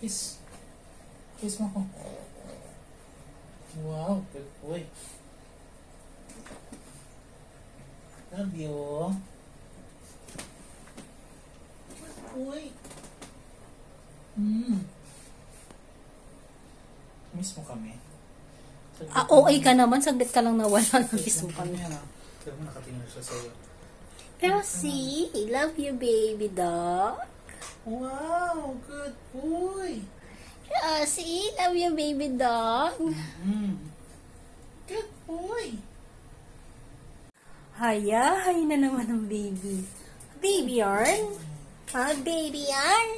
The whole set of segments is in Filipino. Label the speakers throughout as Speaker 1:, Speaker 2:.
Speaker 1: Kiss. Kiss mo ko. Wow, good boy. Love you. Good boy. Miss mo kami.
Speaker 2: OA ka naman. Saglit ka lang nawala. Nabis mo kami.
Speaker 1: Pero nakatingin siya sa'yo.
Speaker 2: Elsie, love you, baby dog.
Speaker 1: Wow, good boy.
Speaker 2: Elsie, love you, baby dog.
Speaker 1: Good boy.
Speaker 2: Hay na naman ang baby. Baby yarn? Baby yarn?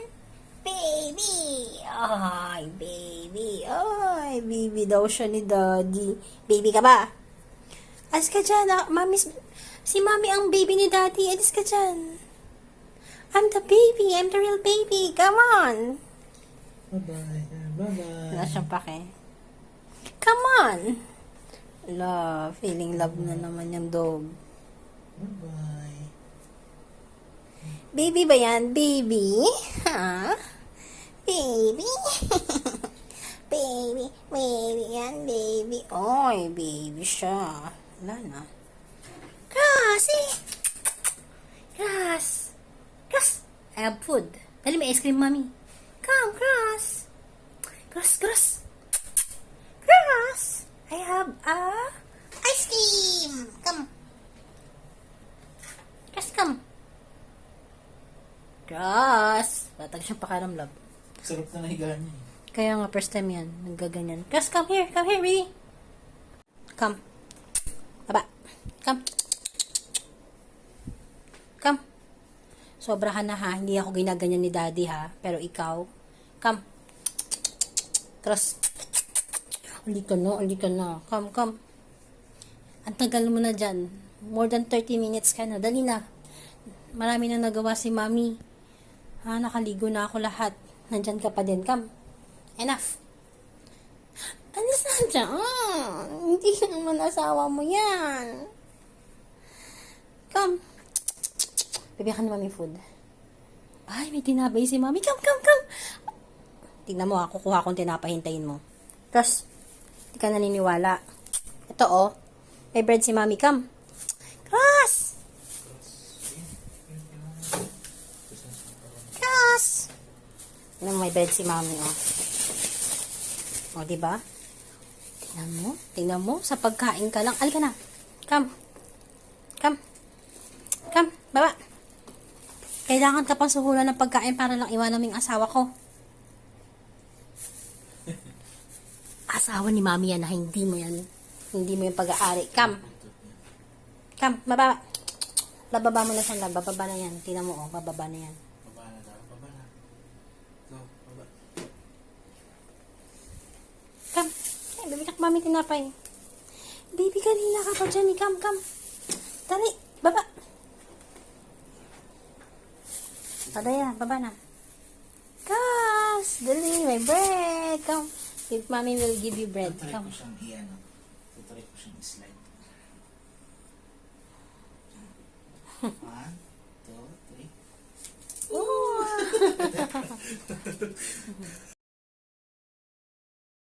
Speaker 2: Baby! Ay, baby. Ay, baby daw siya ni daddy. Baby ka ba? Alis ka dyan. Si mami ang baby ni daddy. Alis ka dyan. I'm the baby. I'm the real baby. Come on.
Speaker 1: Bye-bye. Bye-bye.
Speaker 2: Wala siyang pake. Come on. Love. Feeling love na naman yung dog.
Speaker 1: Bye-bye.
Speaker 2: Baby ba yan? Baby? Ha? Baby? Baby yan, baby. Oy, baby siya. Wala na. Grassy! Grass! Grass! I have food. Dali, may ice cream, mommy. Come, Grass! Grass, grass! Grass! I have ice cream! Come! Grass, come! Grass! Batag siyang pakaramlab.
Speaker 1: Sarap na nahiga niya.
Speaker 2: Kaya nga, first time yan. Naggaganyan. Grass, come here, baby! Come. Baba. Come. Come. Sobrahan na ha. Hindi ako ginaganyan ni daddy ha. Pero ikaw. Come. Cross. Uli ka na. Come, come. Ang tagal mo na dyan. More than 30 minutes ka na. Dali na. Marami na nagawa si mami. Nakaligo na ako lahat. Nandyan ka pa din. Come. Enough. Alis na dyan. Hindi naman asawa mo yan. Come. Bibigyan ka na mami food. Ay, may tinapay si mami. Come. Tignan mo, kukuha akong tinapay, hintayin mo. Tapos, hindi ka naniniwala. Ito, oh. May bread si mami. Come. Cross! Cross! Ano, may bread si mami, oh. O, diba? Tingnan mo. Sa pagkain ka lang. Alika na. Come. Baba. Kailangan ka pang suhulan ng pagkain para lang iwanan mo yung asawa ko. Asawa ni mami yan na hindi mo yung pag-aari. Come, baba. Bababa mo na siya, bababa na yan. Tingnan mo, bababa na yan.
Speaker 1: Baba na daw. Baba na. Go, baba.
Speaker 2: Come. Ay, bibigyan mami tinapay. Baby, kanina ka pa dyan. Come. Dali, baba. Padaya, baba na. Gas! Dali, may bread. Come. If mommy will give you bread.
Speaker 1: Tutry
Speaker 2: Come.
Speaker 1: ko siyang i-ano. Tutry ko siyang i-slide. 1, 2, 3.
Speaker 2: Oh!